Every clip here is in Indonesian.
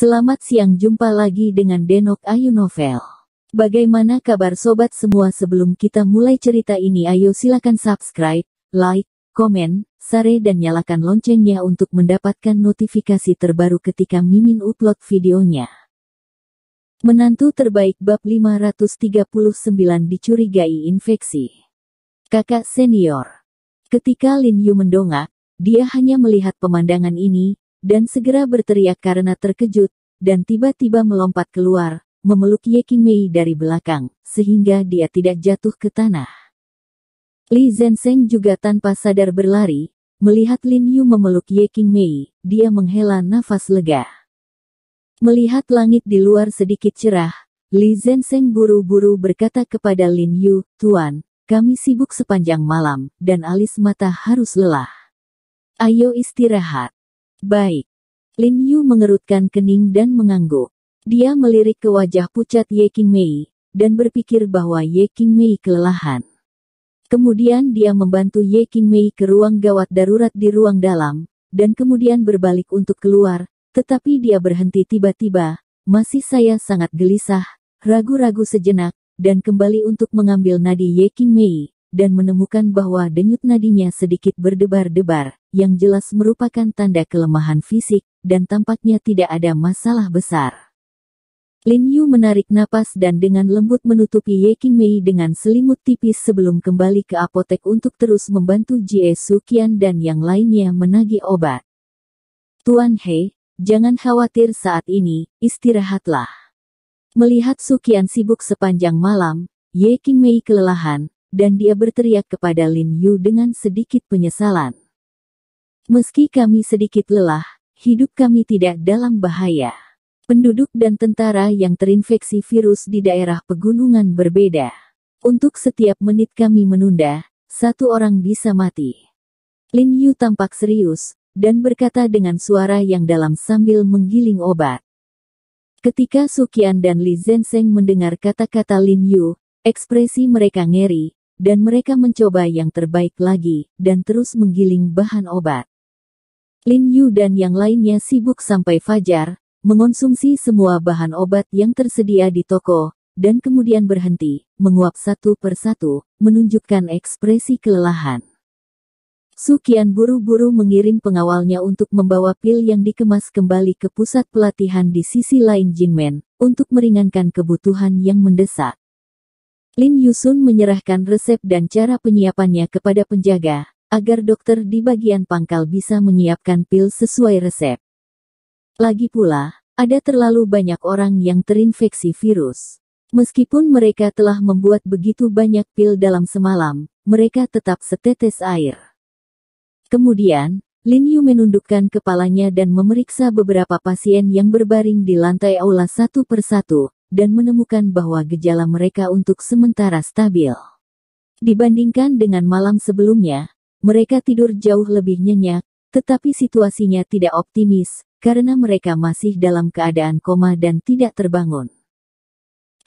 Selamat siang, jumpa lagi dengan Denok Ayu Novel. Bagaimana kabar sobat semua? Sebelum kita mulai cerita ini, ayo silakan subscribe, like, komen, share dan nyalakan loncengnya untuk mendapatkan notifikasi terbaru ketika Mimin upload videonya. Menantu terbaik bab 539 dicurigai infeksi. Kakak senior. Ketika Lin Yu mendongak, dia hanya melihat pemandangan ini dan segera berteriak karena terkejut, dan tiba-tiba melompat keluar, memeluk Ye Qingmei dari belakang, sehingga dia tidak jatuh ke tanah. Li Zhensheng juga tanpa sadar berlari, melihat Lin Yu memeluk Ye Qingmei, dia menghela nafas lega. Melihat langit di luar sedikit cerah, Li Zhensheng buru-buru berkata kepada Lin Yu, "Tuan, kami sibuk sepanjang malam, dan alis mata harus lelah. Ayo istirahat." "Baik." Lin Yu mengerutkan kening dan mengangguk. Dia melirik ke wajah pucat Ye Qingmei, dan berpikir bahwa Ye Qingmei kelelahan. Kemudian dia membantu Ye Qingmei ke ruang gawat darurat di ruang dalam, dan kemudian berbalik untuk keluar, tetapi dia berhenti tiba-tiba. "Masih saya sangat gelisah," ragu-ragu sejenak, dan kembali untuk mengambil nadi Ye Qingmei, dan menemukan bahwa denyut nadinya sedikit berdebar-debar, yang jelas merupakan tanda kelemahan fisik, dan tampaknya tidak ada masalah besar. Lin Yu menarik napas dan dengan lembut menutupi Ye Qingmei dengan selimut tipis sebelum kembali ke apotek untuk terus membantu Jie Suqian dan yang lainnya menagih obat. "Tuan He, jangan khawatir saat ini, istirahatlah." Melihat Suqian sibuk sepanjang malam, Ye Qingmei kelelahan, dan dia berteriak kepada Lin Yu dengan sedikit penyesalan. "Meski kami sedikit lelah, hidup kami tidak dalam bahaya. Penduduk dan tentara yang terinfeksi virus di daerah pegunungan berbeda. Untuk setiap menit kami menunda, satu orang bisa mati." Lin Yu tampak serius, dan berkata dengan suara yang dalam sambil menggiling obat. Ketika Suqian dan Li Zhensheng mendengar kata-kata Lin Yu, ekspresi mereka ngeri, dan mereka mencoba yang terbaik lagi, dan terus menggiling bahan obat. Lin Yu dan yang lainnya sibuk sampai fajar, mengonsumsi semua bahan obat yang tersedia di toko, dan kemudian berhenti, menguap satu persatu, menunjukkan ekspresi kelelahan. Suqian buru-buru mengirim pengawalnya untuk membawa pil yang dikemas kembali ke pusat pelatihan di sisi lain Jinmen, untuk meringankan kebutuhan yang mendesak. Lin Yusun menyerahkan resep dan cara penyiapannya kepada penjaga, agar dokter di bagian pangkal bisa menyiapkan pil sesuai resep. Lagi pula, ada terlalu banyak orang yang terinfeksi virus. Meskipun mereka telah membuat begitu banyak pil dalam semalam, mereka tetap setetes air. Kemudian, Lin Yu menundukkan kepalanya dan memeriksa beberapa pasien yang berbaring di lantai aula satu persatu, dan menemukan bahwa gejala mereka untuk sementara stabil. Dibandingkan dengan malam sebelumnya, mereka tidur jauh lebih nyenyak, tetapi situasinya tidak optimis, karena mereka masih dalam keadaan koma dan tidak terbangun.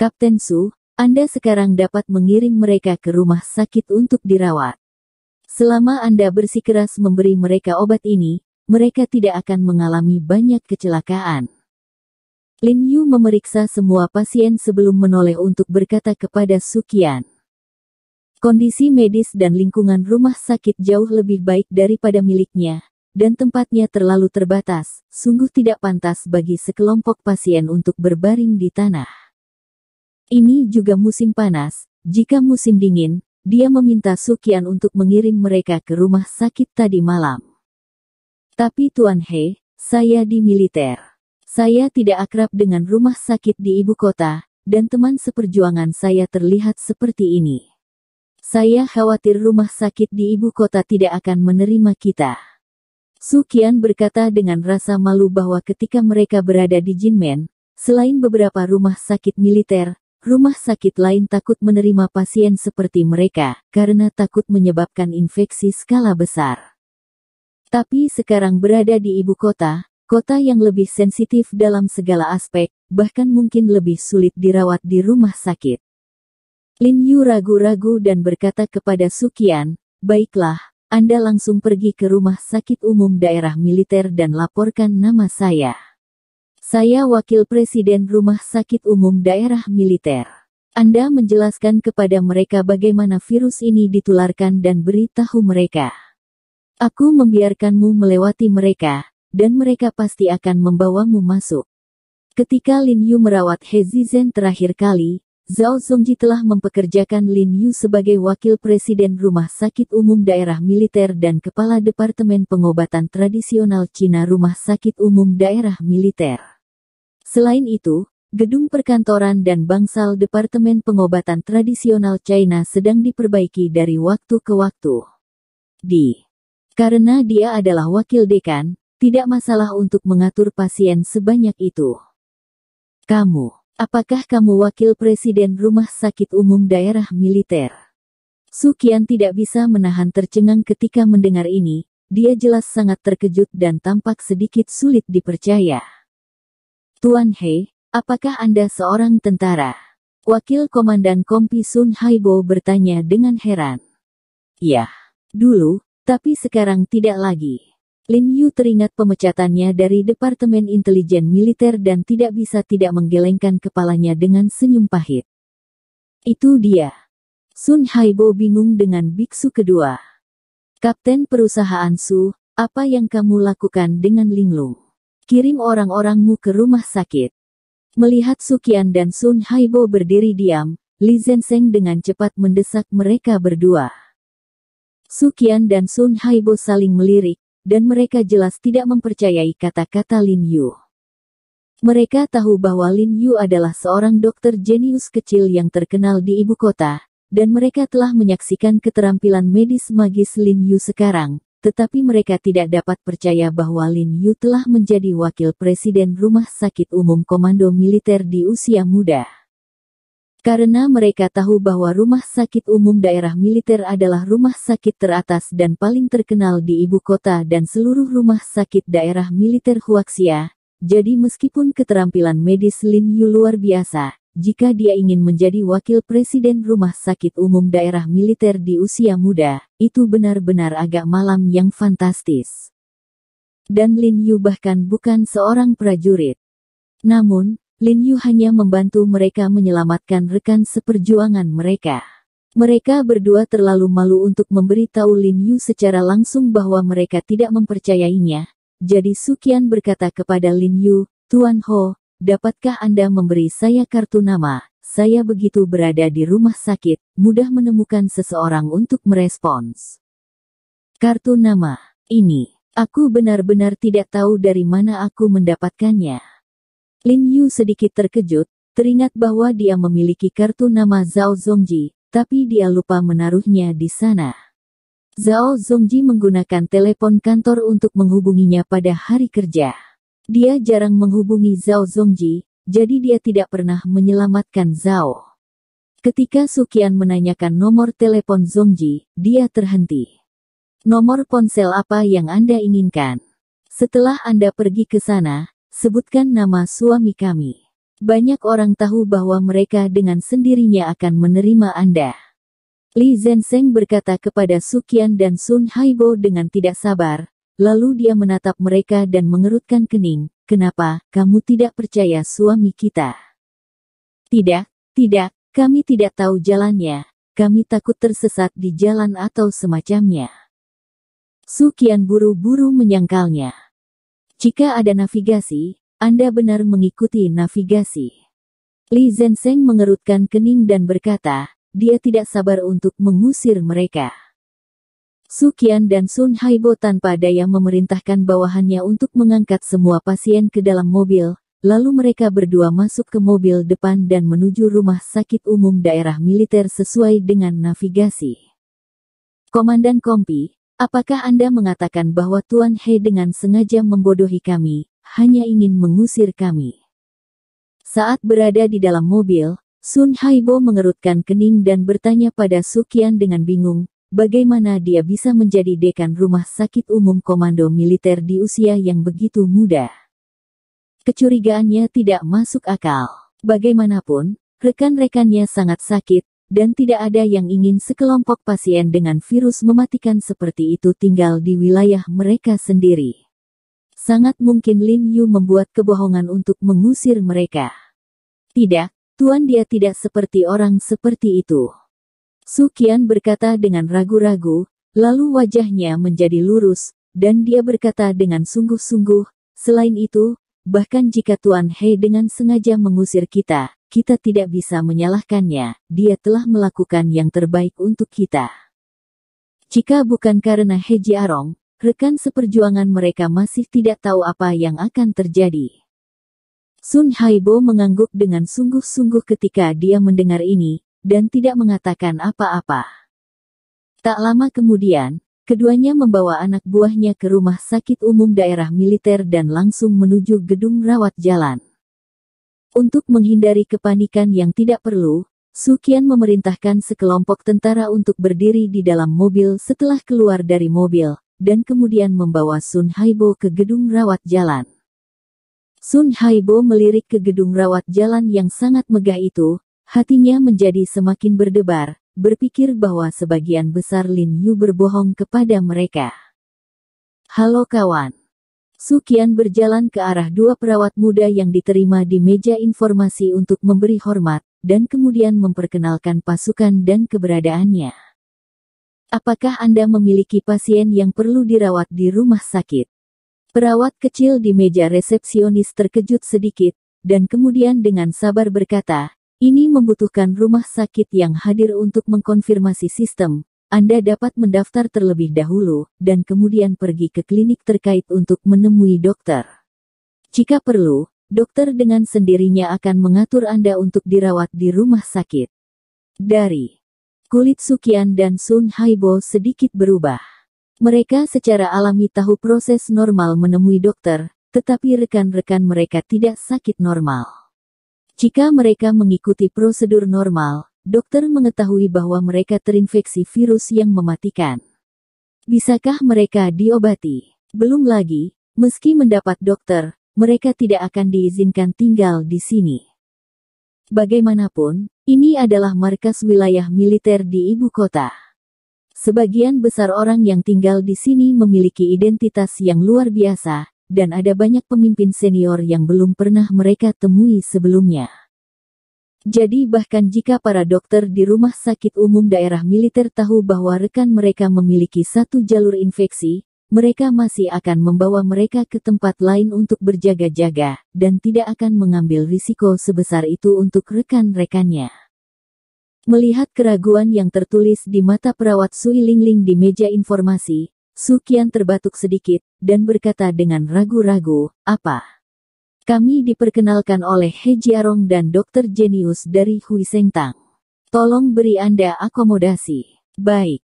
"Kapten Su, Anda sekarang dapat mengirim mereka ke rumah sakit untuk dirawat. Selama Anda bersikeras memberi mereka obat ini, mereka tidak akan mengalami banyak kecelakaan." Lin Yu memeriksa semua pasien sebelum menoleh untuk berkata kepada Suqian. Kondisi medis dan lingkungan rumah sakit jauh lebih baik daripada miliknya, dan tempatnya terlalu terbatas, sungguh tidak pantas bagi sekelompok pasien untuk berbaring di tanah. Ini juga musim panas, jika musim dingin, dia meminta Suqian untuk mengirim mereka ke rumah sakit tadi malam. "Tapi Tuan He, saya di militer. Saya tidak akrab dengan rumah sakit di ibu kota, dan teman seperjuangan saya terlihat seperti ini. Saya khawatir rumah sakit di ibu kota tidak akan menerima kita." Suqian berkata dengan rasa malu bahwa ketika mereka berada di Jinmen, selain beberapa rumah sakit militer, rumah sakit lain takut menerima pasien seperti mereka, karena takut menyebabkan infeksi skala besar. Tapi sekarang berada di ibu kota, kota yang lebih sensitif dalam segala aspek, bahkan mungkin lebih sulit dirawat di rumah sakit. Lin Yu ragu-ragu dan berkata kepada Suqian, "Baiklah, Anda langsung pergi ke rumah sakit umum daerah militer dan laporkan nama saya." Saya Wakil Presiden Rumah Sakit Umum Daerah Militer. Anda menjelaskan kepada mereka bagaimana virus ini ditularkan dan beritahu mereka. Aku membiarkanmu melewati mereka, dan mereka pasti akan membawamu masuk. Ketika Lin Yu merawat He Zizhen terakhir kali, Zhao Zongji telah mempekerjakan Lin Yu sebagai Wakil Presiden Rumah Sakit Umum Daerah Militer dan Kepala Departemen Pengobatan Tradisional Cina Rumah Sakit Umum Daerah Militer. Selain itu, gedung perkantoran dan bangsal Departemen Pengobatan Tradisional China sedang diperbaiki dari waktu ke waktu. Karena dia adalah wakil dekan, tidak masalah untuk mengatur pasien sebanyak itu. Apakah kamu Wakil Presiden Rumah Sakit Umum Daerah Militer? Su Qian tidak bisa menahan tercengang ketika mendengar ini, dia jelas sangat terkejut dan tampak sedikit sulit dipercaya. Tuan He, apakah Anda seorang tentara? Wakil Komandan Kompi Sun Haibo bertanya dengan heran. Ya, dulu, tapi sekarang tidak lagi. Lin Yu teringat pemecatannya dari Departemen Intelijen Militer dan tidak bisa tidak menggelengkan kepalanya dengan senyum pahit. Itu dia. Sun Haibo bingung dengan biksu kedua. Kapten perusahaan Su, apa yang kamu lakukan dengan Linglung? Kirim orang-orangmu ke rumah sakit. Melihat Su Qian dan Sun Haibo berdiri diam, Li Zhensheng dengan cepat mendesak mereka berdua. Su Qian dan Sun Haibo saling melirik, dan mereka jelas tidak mempercayai kata-kata Lin Yu. Mereka tahu bahwa Lin Yu adalah seorang dokter jenius kecil yang terkenal di ibu kota, dan mereka telah menyaksikan keterampilan medis magis Lin Yu sekarang, tetapi mereka tidak dapat percaya bahwa Lin Yu telah menjadi Wakil Presiden Rumah Sakit Umum Komando Militer di usia muda. Karena mereka tahu bahwa Rumah Sakit Umum Daerah Militer adalah rumah sakit teratas dan paling terkenal di ibu kota dan seluruh rumah sakit daerah militer Huaxia, jadi meskipun keterampilan medis Lin Yu luar biasa, jika dia ingin menjadi Wakil Presiden Rumah Sakit Umum Daerah Militer di usia muda, itu benar-benar agak malam yang fantastis. Dan Lin Yu bahkan bukan seorang prajurit. Namun, Lin Yu hanya membantu mereka menyelamatkan rekan seperjuangan mereka. Mereka berdua terlalu malu untuk memberitahu Lin Yu secara langsung bahwa mereka tidak mempercayainya. Jadi Su Qian berkata kepada Lin Yu, Tuan Ho, dapatkah Anda memberi saya kartu nama? Saya begitu berada di rumah sakit, mudah menemukan seseorang untuk merespons. Kartu nama, ini, aku benar-benar tidak tahu dari mana aku mendapatkannya. Lin Yu sedikit terkejut, teringat bahwa dia memiliki kartu nama Zhao Zongji, tapi dia lupa menaruhnya di sana. Zhao Zongji menggunakan telepon kantor untuk menghubunginya pada hari kerja. Dia jarang menghubungi Zhao Zongji, jadi dia tidak pernah menyelamatkan Zhao. Ketika Su Qian menanyakan nomor telepon Zongji, dia terhenti. Nomor ponsel apa yang Anda inginkan? Setelah Anda pergi ke sana, sebutkan nama suami kami. Banyak orang tahu bahwa mereka dengan sendirinya akan menerima Anda. Li Zhensheng berkata kepada Su Qian dan Sun Haibo dengan tidak sabar, lalu dia menatap mereka dan mengerutkan kening. Kenapa, kamu tidak percaya suami kita? Tidak, kami tidak tahu jalannya. Kami takut tersesat di jalan atau semacamnya. Su Qian buru-buru menyangkalnya. Jika ada navigasi, Anda benar mengikuti navigasi. Li Zhensheng mengerutkan kening dan berkata, dia tidak sabar untuk mengusir mereka. Su Qian dan Sun Haibo tanpa daya memerintahkan bawahannya untuk mengangkat semua pasien ke dalam mobil, lalu mereka berdua masuk ke mobil depan dan menuju rumah sakit umum daerah militer sesuai dengan navigasi. Komandan Kompi, apakah Anda mengatakan bahwa Tuan He dengan sengaja membodohi kami, hanya ingin mengusir kami? Saat berada di dalam mobil, Sun Haibo mengerutkan kening dan bertanya pada Su Qian dengan bingung, bagaimana dia bisa menjadi dekan rumah sakit umum komando militer di usia yang begitu muda? Kecurigaannya tidak masuk akal. Bagaimanapun, rekan-rekannya sangat sakit, dan tidak ada yang ingin sekelompok pasien dengan virus mematikan seperti itu tinggal di wilayah mereka sendiri. Sangat mungkin Lin Yu membuat kebohongan untuk mengusir mereka. Tidak, Tuan, dia tidak seperti orang seperti itu. Su Qian berkata dengan ragu-ragu, lalu wajahnya menjadi lurus, dan dia berkata dengan sungguh-sungguh, selain itu, bahkan jika Tuan He dengan sengaja mengusir kita, kita tidak bisa menyalahkannya, dia telah melakukan yang terbaik untuk kita. Jika bukan karena He Jiarong, rekan seperjuangan mereka masih tidak tahu apa yang akan terjadi. Sun Haibo mengangguk dengan sungguh-sungguh ketika dia mendengar ini, dan tidak mengatakan apa-apa. Tak lama kemudian, keduanya membawa anak buahnya ke rumah sakit umum daerah militer dan langsung menuju gedung rawat jalan. Untuk menghindari kepanikan yang tidak perlu, Su Qian memerintahkan sekelompok tentara untuk berdiri di dalam mobil setelah keluar dari mobil, dan kemudian membawa Sun Haibo ke gedung rawat jalan. Sun Haibo melirik ke gedung rawat jalan yang sangat megah itu, hatinya menjadi semakin berdebar, berpikir bahwa sebagian besar Lin Yu berbohong kepada mereka. Halo kawan. Su Qian berjalan ke arah dua perawat muda yang diterima di meja informasi untuk memberi hormat, dan kemudian memperkenalkan pasukan dan keberadaannya. Apakah Anda memiliki pasien yang perlu dirawat di rumah sakit? Perawat kecil di meja resepsionis terkejut sedikit, dan kemudian dengan sabar berkata, ini membutuhkan rumah sakit yang hadir untuk mengkonfirmasi sistem. Anda dapat mendaftar terlebih dahulu, dan kemudian pergi ke klinik terkait untuk menemui dokter. Jika perlu, dokter dengan sendirinya akan mengatur Anda untuk dirawat di rumah sakit. Dari kulit Su Qian dan Sun Haibo sedikit berubah. Mereka secara alami tahu proses normal menemui dokter, tetapi rekan-rekan mereka tidak sakit normal. Jika mereka mengikuti prosedur normal, dokter mengetahui bahwa mereka terinfeksi virus yang mematikan. Bisakah mereka diobati? Belum lagi, meski mendapat dokter, mereka tidak akan diizinkan tinggal di sini. Bagaimanapun, ini adalah markas wilayah militer di ibu kota. Sebagian besar orang yang tinggal di sini memiliki identitas yang luar biasa, dan ada banyak pemimpin senior yang belum pernah mereka temui sebelumnya. Jadi bahkan jika para dokter di rumah sakit umum daerah militer tahu bahwa rekan mereka memiliki satu jalur infeksi, mereka masih akan membawa mereka ke tempat lain untuk berjaga-jaga, dan tidak akan mengambil risiko sebesar itu untuk rekan-rekannya. Melihat keraguan yang tertulis di mata perawat Sui Lingling di meja informasi, Su Qian terbatuk sedikit, dan berkata dengan ragu-ragu, apa? Kami diperkenalkan oleh He Jiarong dan Dr. Genius dari Hui Sengtang. Tolong beri Anda akomodasi. Baik.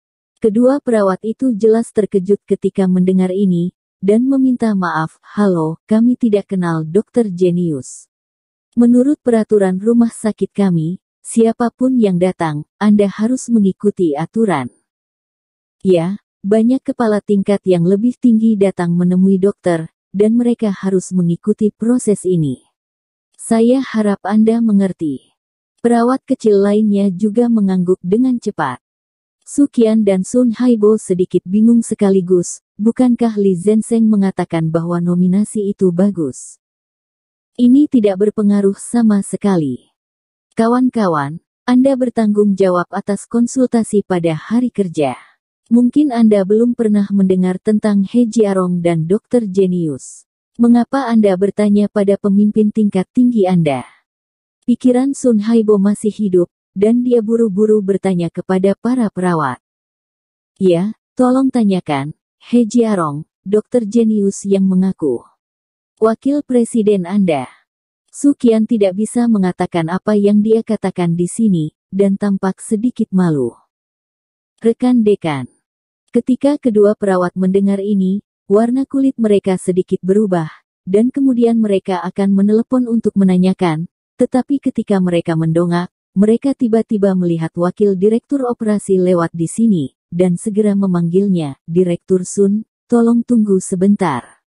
Kedua perawat itu jelas terkejut ketika mendengar ini, dan meminta maaf, halo, kami tidak kenal Dr. Genius. Menurut peraturan rumah sakit kami, siapapun yang datang, Anda harus mengikuti aturan. Ya, banyak kepala tingkat yang lebih tinggi datang menemui dokter, dan mereka harus mengikuti proses ini. Saya harap Anda mengerti. Perawat kecil lainnya juga mengangguk dengan cepat. Su Qian dan Sun Haibo sedikit bingung sekaligus, bukankah Li Zenseng mengatakan bahwa nominasi itu bagus? Ini tidak berpengaruh sama sekali. Kawan-kawan, Anda bertanggung jawab atas konsultasi pada hari kerja. Mungkin Anda belum pernah mendengar tentang He Jiarong dan Dr. Genius. Mengapa Anda bertanya pada pemimpin tingkat tinggi Anda? Pikiran Sun Haibo masih hidup, dan dia buru-buru bertanya kepada para perawat. Ya, tolong tanyakan, He Jiarong, Dr. Genius yang mengaku wakil presiden Anda. Su Qian tidak bisa mengatakan apa yang dia katakan di sini, dan tampak sedikit malu. Rekan dekan. Ketika kedua perawat mendengar ini, warna kulit mereka sedikit berubah, dan kemudian mereka akan menelepon untuk menanyakan, tetapi ketika mereka mendongak, mereka tiba-tiba melihat wakil direktur operasi lewat di sini, dan segera memanggilnya, Direktur Sun, tolong tunggu sebentar.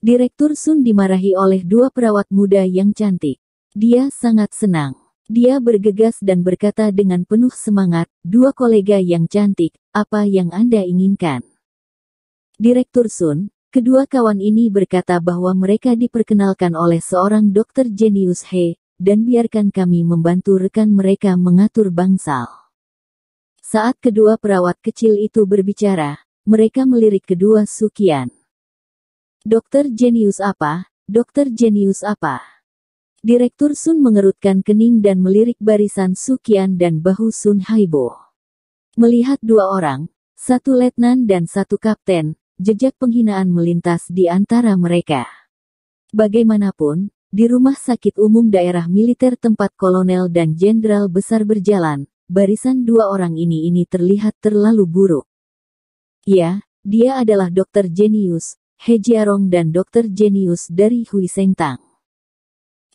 Direktur Sun dimarahi oleh dua perawat muda yang cantik. Dia sangat senang. Dia bergegas dan berkata dengan penuh semangat, dua kolega yang cantik, apa yang Anda inginkan? Direktur Sun, Kedua kawan ini berkata bahwa mereka diperkenalkan oleh seorang dokter jenius He, dan biarkan kami membantu rekan mereka mengatur bangsal. Saat kedua perawat kecil itu berbicara, mereka melirik kedua Sukian. Dokter jenius apa? Dokter jenius apa? Direktur Sun mengerutkan kening dan melirik barisan Sukian dan bahu Sun Haibo. Melihat dua orang, satu letnan dan satu kapten, jejak penghinaan melintas di antara mereka. Bagaimanapun, di rumah sakit umum daerah militer tempat kolonel dan jenderal besar berjalan, barisan dua orang ini terlihat terlalu buruk. Ya, dia adalah dokter jenius, He Jiarong dan dokter jenius dari Hui Sengtang.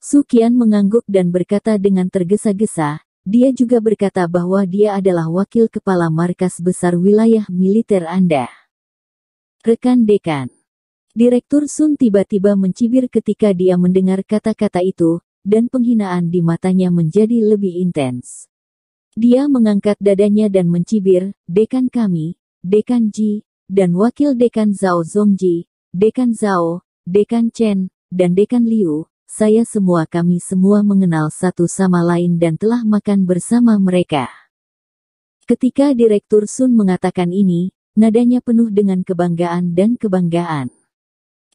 Sukian mengangguk dan berkata dengan tergesa-gesa, dia juga berkata bahwa dia adalah wakil kepala markas besar wilayah militer Anda. Rekan dekan. Direktur Sun tiba-tiba mencibir ketika dia mendengar kata-kata itu, dan penghinaan di matanya menjadi lebih intens. Dia mengangkat dadanya dan mencibir, dekan kami, dekan Ji, dan wakil dekan Zhao Zongji, dekan Zhao, dekan Chen, dan dekan Liu. Kami semua mengenal satu sama lain dan telah makan bersama mereka. Ketika Direktur Sun mengatakan ini, nadanya penuh dengan kebanggaan dan kebanggaan.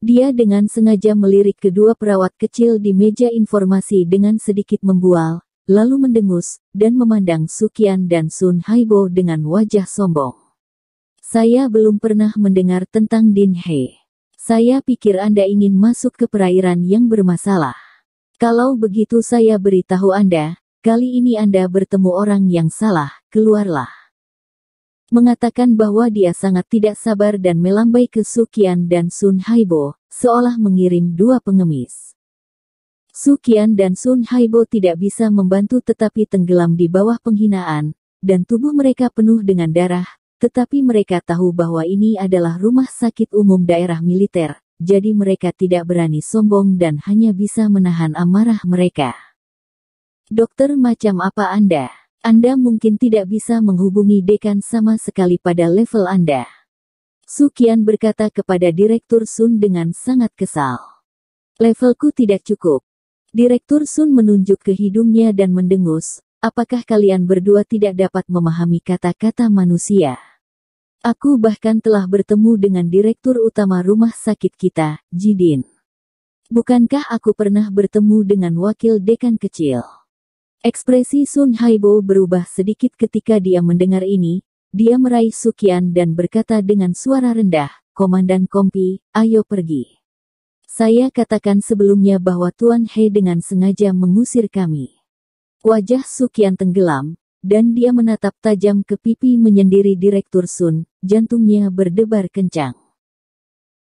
Dia dengan sengaja melirik kedua perawat kecil di meja informasi dengan sedikit membual, lalu mendengus, dan memandang Sukian dan Sun Haibo dengan wajah sombong. Saya belum pernah mendengar tentang Din He. Saya pikir Anda ingin masuk ke perairan yang bermasalah. Kalau begitu saya beritahu Anda, kali ini Anda bertemu orang yang salah, keluarlah. Mengatakan bahwa dia sangat tidak sabar dan melambai ke Sukian dan Sun Haibo, seolah mengirim dua pengemis. Sukian dan Sun Haibo tidak bisa membantu tetapi tenggelam di bawah penghinaan, dan tubuh mereka penuh dengan darah. Tetapi mereka tahu bahwa ini adalah rumah sakit umum daerah militer, jadi mereka tidak berani sombong dan hanya bisa menahan amarah mereka. Dokter macam apa Anda? Anda mungkin tidak bisa menghubungi dekan sama sekali pada level Anda. Sukian berkata kepada Direktur Sun dengan sangat kesal. Levelku tidak cukup. Direktur Sun menunjuk ke hidungnya dan mendengus, apakah kalian berdua tidak dapat memahami kata-kata manusia? Aku bahkan telah bertemu dengan direktur utama rumah sakit kita, Jidin. Bukankah aku pernah bertemu dengan wakil dekan kecil? Ekspresi Sun Haibo berubah sedikit ketika dia mendengar ini. Dia meraih Sukian dan berkata dengan suara rendah, Komandan Kompi, ayo pergi. Saya katakan sebelumnya bahwa Tuan He dengan sengaja mengusir kami. Wajah Sukian tenggelam, dan dia menatap tajam ke pipi menyendiri Direktur Sun, jantungnya berdebar kencang.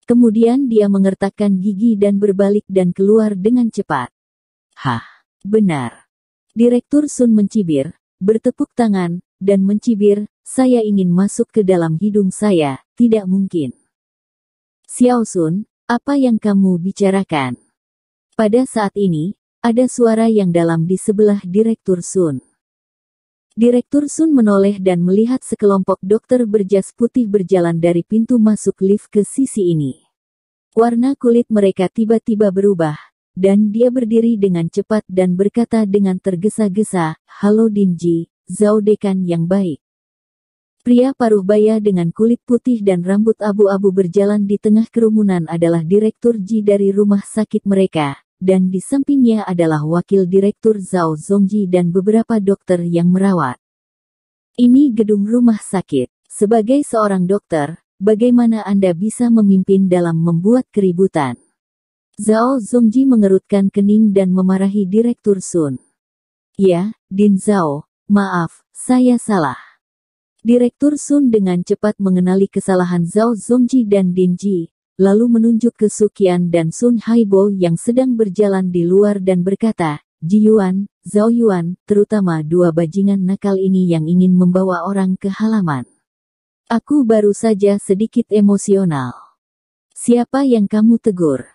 Kemudian dia mengertakkan gigi dan berbalik dan keluar dengan cepat. Hah, benar. Direktur Sun mencibir, bertepuk tangan, dan mencibir, saya ingin masuk ke dalam hidung saya, tidak mungkin. Xiao Sun, apa yang kamu bicarakan? Pada saat ini, ada suara yang dalam di sebelah Direktur Sun. Direktur Sun menoleh dan melihat sekelompok dokter berjas putih berjalan dari pintu masuk lift ke sisi ini. Warna kulit mereka tiba-tiba berubah, dan dia berdiri dengan cepat dan berkata dengan tergesa-gesa, Halo Dinji, Zhao Dekan yang baik. Pria paruh baya dengan kulit putih dan rambut abu-abu berjalan di tengah kerumunan adalah Direktur Ji dari rumah sakit mereka. Dan di sampingnya adalah wakil direktur Zhao Zongji dan beberapa dokter yang merawat. Ini gedung rumah sakit. Sebagai seorang dokter, bagaimana Anda bisa memimpin dalam membuat keributan? Zhao Zongji mengerutkan kening dan memarahi Direktur Sun. Ya, Din Zhao, maaf, saya salah. Direktur Sun dengan cepat mengenali kesalahan Zhao Zongji dan Din Ji. Lalu menunjuk ke Sukian dan Sun Haibo yang sedang berjalan di luar dan berkata, Ji Yuan, Zhao Yuan, terutama dua bajingan nakal ini yang ingin membawa orang ke halaman. Aku baru saja sedikit emosional. Siapa yang kamu tegur?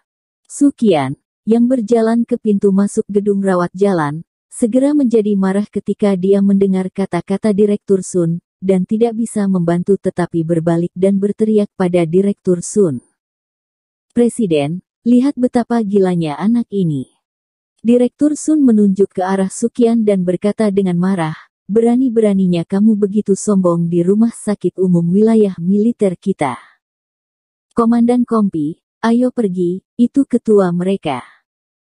Sukian, yang berjalan ke pintu masuk gedung rawat jalan, segera menjadi marah ketika dia mendengar kata-kata Direktur Sun, dan tidak bisa membantu tetapi berbalik dan berteriak pada Direktur Sun. Presiden, lihat betapa gilanya anak ini. Direktur Sun menunjuk ke arah Sukian dan berkata dengan marah, berani-beraninya kamu begitu sombong di rumah sakit umum wilayah militer kita. Komandan Kompi, ayo pergi, itu ketua mereka.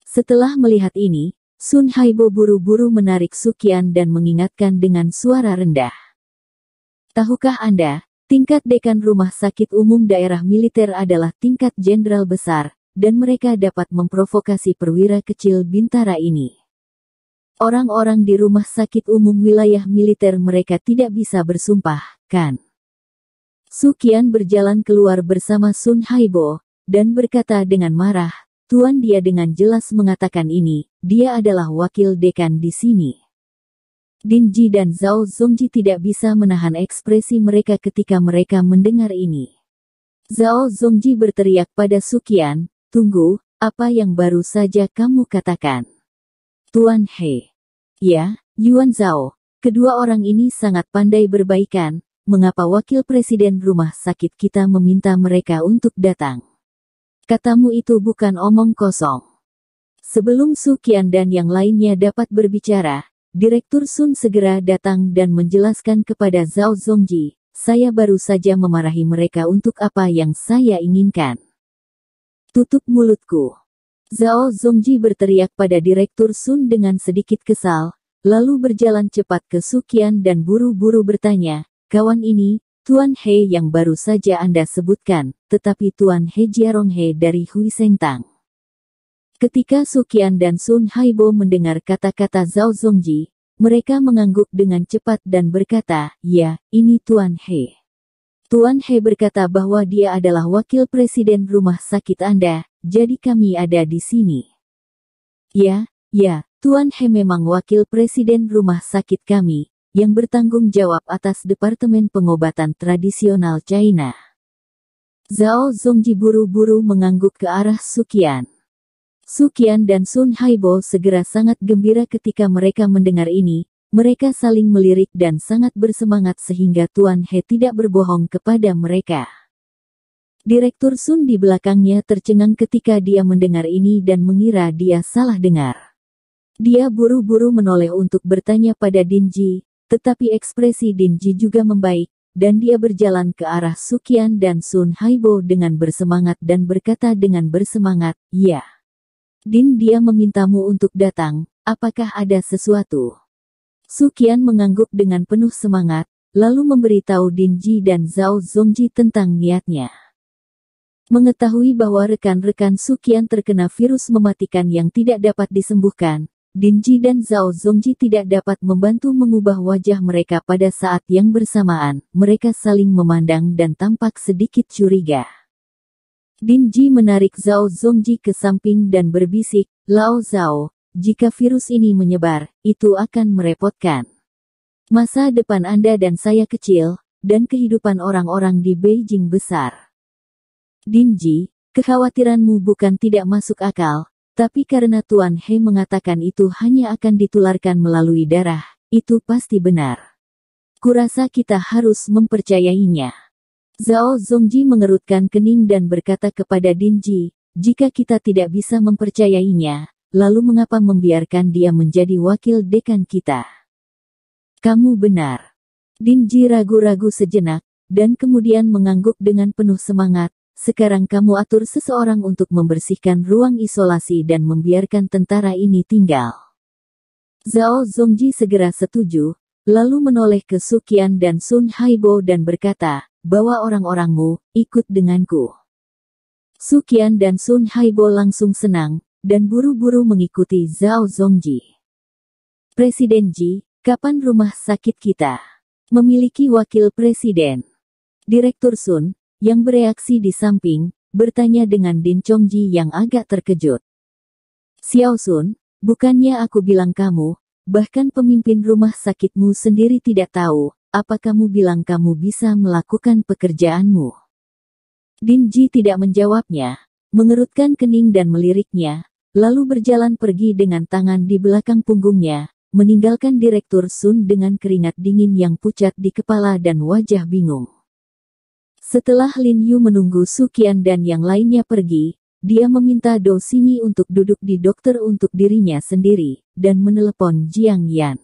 Setelah melihat ini, Sun Haibo buru-buru menarik Sukian dan mengingatkan dengan suara rendah. Tahukah Anda, tingkat dekan rumah sakit umum daerah militer adalah tingkat jenderal besar, dan mereka dapat memprovokasi perwira kecil bintara ini. Orang-orang di rumah sakit umum wilayah militer mereka tidak bisa bersumpah, kan? Sukian berjalan keluar bersama Sun Haibo, dan berkata dengan marah, Tuan dia dengan jelas mengatakan ini, dia adalah wakil dekan di sini. Dinji dan Zhao Zongji tidak bisa menahan ekspresi mereka ketika mereka mendengar ini. Zhao Zongji berteriak pada Sukian, tunggu, apa yang baru saja kamu katakan? Tuan He. Ya, Yuan Zhao, kedua orang ini sangat pandai berbaikan, mengapa wakil presiden rumah sakit kita meminta mereka untuk datang? Katamu itu bukan omong kosong. Sebelum Sukian dan yang lainnya dapat berbicara, Direktur Sun segera datang dan menjelaskan kepada Zhao Zongji, saya baru saja memarahi mereka untuk apa yang saya inginkan. Tutup mulutku. Zhao Zongji berteriak pada Direktur Sun dengan sedikit kesal, lalu berjalan cepat ke Sukian dan buru-buru bertanya, kawan ini, Tuan He yang baru saja Anda sebutkan, tetapi Tuan He Jiarong He dari Hui Sengtang. Ketika Sukian dan Sun Haibo mendengar kata-kata Zhao Zongji, mereka mengangguk dengan cepat dan berkata, ya, ini Tuan He. Tuan He berkata bahwa dia adalah wakil presiden rumah sakit Anda, jadi kami ada di sini. Ya, Tuan He memang wakil presiden rumah sakit kami, yang bertanggung jawab atas Departemen Pengobatan Tradisional China. Zhao Zongji buru-buru mengangguk ke arah Sukian. Sukian dan Sun Haibo segera sangat gembira ketika mereka mendengar ini. Mereka saling melirik dan sangat bersemangat sehingga Tuan He tidak berbohong kepada mereka. Direktur Sun di belakangnya tercengang ketika dia mendengar ini dan mengira dia salah dengar. Dia buru-buru menoleh untuk bertanya pada Dinji, tetapi ekspresi Dinji juga membaik, dan dia berjalan ke arah Sukian dan Sun Haibo dengan bersemangat dan berkata dengan bersemangat, ya. Din dia memintamu untuk datang, apakah ada sesuatu? Sukian mengangguk dengan penuh semangat, lalu memberitahu Dinji dan Zhao Zongji tentang niatnya. Mengetahui bahwa rekan-rekan Sukian terkena virus mematikan yang tidak dapat disembuhkan, Dinji dan Zhao Zongji tidak dapat membantu mengubah wajah mereka pada saat yang bersamaan. Mereka saling memandang dan tampak sedikit curiga. Dinji menarik Zhao Zongji ke samping dan berbisik, Lao Zhao, jika virus ini menyebar, itu akan merepotkan masa depan Anda dan saya kecil, dan kehidupan orang-orang di Beijing besar. Dinji, kekhawatiranmu bukan tidak masuk akal, tapi karena Tuan He mengatakan itu hanya akan ditularkan melalui darah, itu pasti benar. Kurasa kita harus mempercayainya. Zhao Zongji mengerutkan kening dan berkata kepada Dinji, jika kita tidak bisa mempercayainya, lalu mengapa membiarkan dia menjadi wakil dekan kita? Kamu benar. Dinji ragu-ragu sejenak, dan kemudian mengangguk dengan penuh semangat, sekarang kamu atur seseorang untuk membersihkan ruang isolasi dan membiarkan tentara ini tinggal. Zhao Zongji segera setuju, lalu menoleh ke Sukian dan Sun Haibo dan berkata, bawa orang-orangmu, ikut denganku. Sukian dan Sun Haibo langsung senang, dan buru-buru mengikuti Zhao Zongji. Presiden Ji, kapan rumah sakit kita memiliki wakil presiden? Direktur Sun, yang bereaksi di samping, bertanya dengan Din Chongji yang agak terkejut. Xiao Sun, bukannya aku bilang kamu, bahkan pemimpin rumah sakitmu sendiri tidak tahu, apa kamu bilang kamu bisa melakukan pekerjaanmu? Dinji tidak menjawabnya, mengerutkan kening dan meliriknya, lalu berjalan pergi dengan tangan di belakang punggungnya, meninggalkan Direktur Sun dengan keringat dingin yang pucat di kepala dan wajah bingung. Setelah Lin Yu menunggu Su Qian dan yang lainnya pergi, dia meminta Do Xingyi untuk duduk di dokter untuk dirinya sendiri, dan menelepon Jiang Yan.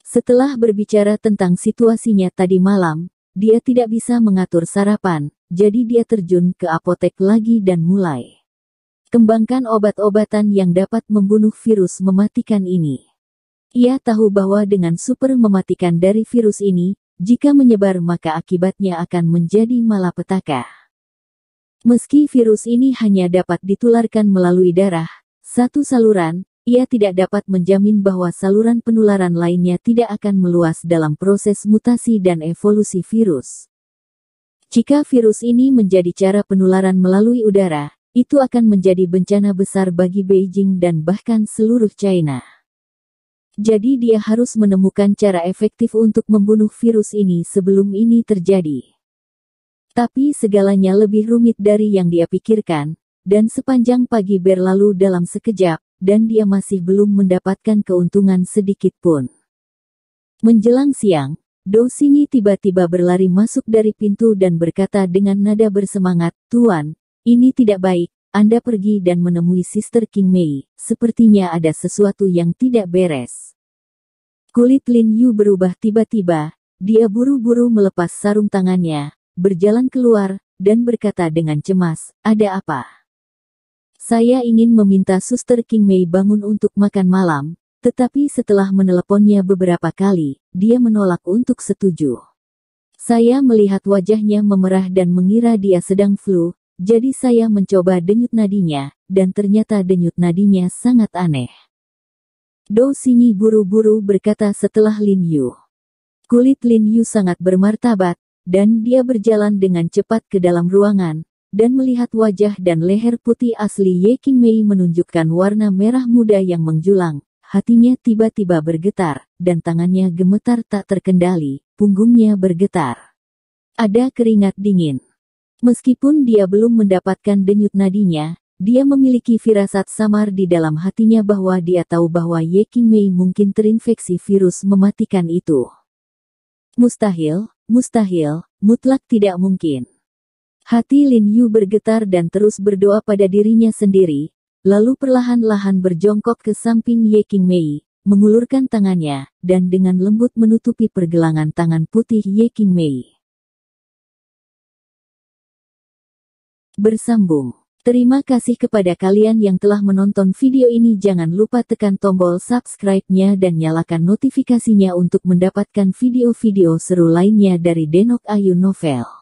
Setelah berbicara tentang situasinya tadi malam, dia tidak bisa mengatur sarapan, jadi dia terjun ke apotek lagi dan mulai kembangkan obat-obatan yang dapat membunuh virus mematikan ini. Ia tahu bahwa dengan super mematikan dari virus ini, jika menyebar maka akibatnya akan menjadi malapetaka. Meski virus ini hanya dapat ditularkan melalui darah, satu saluran, ia tidak dapat menjamin bahwa saluran penularan lainnya tidak akan meluas dalam proses mutasi dan evolusi virus. Jika virus ini menjadi cara penularan melalui udara, itu akan menjadi bencana besar bagi Beijing dan bahkan seluruh China. Jadi dia harus menemukan cara efektif untuk membunuh virus ini sebelum ini terjadi. Tapi segalanya lebih rumit dari yang dia pikirkan, dan sepanjang pagi berlalu dalam sekejap, dan dia masih belum mendapatkan keuntungan sedikit pun. Menjelang siang, Do Xingyi tiba-tiba berlari masuk dari pintu dan berkata dengan nada bersemangat, "Tuan, ini tidak baik, Anda pergi dan menemui Sister King Mei, sepertinya ada sesuatu yang tidak beres." Kulit Lin Yu berubah tiba-tiba, dia buru-buru melepas sarung tangannya, berjalan keluar, dan berkata dengan cemas, "Ada apa?" "Saya ingin meminta Suster King Mei bangun untuk makan malam," tetapi setelah meneleponnya beberapa kali, dia menolak untuk setuju. "Saya melihat wajahnya memerah dan mengira dia sedang flu, jadi saya mencoba denyut nadinya, dan ternyata denyut nadinya sangat aneh." Do Xingyi buru-buru berkata setelah Lin Yu. Kulit Lin Yu sangat bermartabat, dan dia berjalan dengan cepat ke dalam ruangan, dan melihat wajah dan leher putih asli Ye King Mei menunjukkan warna merah muda yang menjulang. Hatinya tiba-tiba bergetar, dan tangannya gemetar tak terkendali, punggungnya bergetar. Ada keringat dingin. Meskipun dia belum mendapatkan denyut nadinya, dia memiliki firasat samar di dalam hatinya bahwa dia tahu bahwa Ye King Mei mungkin terinfeksi virus mematikan itu. Mustahil, mustahil, mutlak tidak mungkin. Hati Lin Yu bergetar dan terus berdoa pada dirinya sendiri, lalu perlahan-lahan berjongkok ke samping Ye King Mei, mengulurkan tangannya, dan dengan lembut menutupi pergelangan tangan putih Ye King Mei. Bersambung. Terima kasih kepada kalian yang telah menonton video ini. Jangan lupa tekan tombol subscribe-nya dan nyalakan notifikasinya untuk mendapatkan video-video seru lainnya dari Denok Ayu Novel.